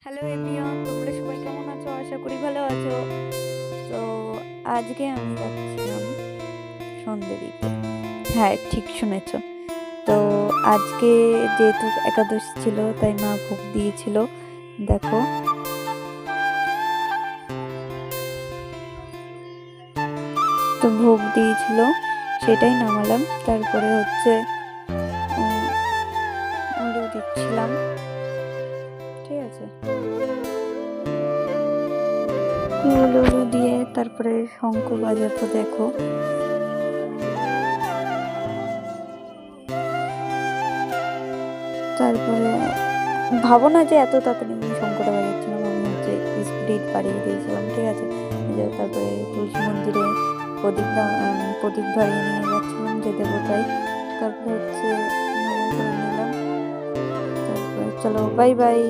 Hello everyone, তোমরা সবাই কেমন আছো? আশা করি ভালো আছো। তো আজকে আমি যাচ্ছিলাম সন্ধ্যে দিতে। হ্যাঁ, ঠিক শুনেছো। তো আজকে যেহেতু একাদশী ছিল তাই মা ভোগ দিয়েছিল। দেখো, তো ভোগ দিয়েছিল, সেটাই নামালাম। তারপরে হচ্ছে আলু দিচ্ছিলাম, ঠিক আছে। আলু দিয়ে তারপরে শঙ্খ বাজাতো, দেখো। তারপরে ভাবো না যে এত তাড়াতাড়ি আমি শঙ্খটা বাজাচ্ছিলাম, আমি হচ্ছে স্পিড বাড়িয়ে দিয়েছিলাম, ঠিক আছে। তারপরে তুলসী মন্দিরে প্রদীপ ধরিয়ে নিয়ে যাচ্ছিলাম যে দেবতায়। তারপরে হচ্ছে নামাজ পড়ে নিলাম। তারপরে চলো, বাই বাই।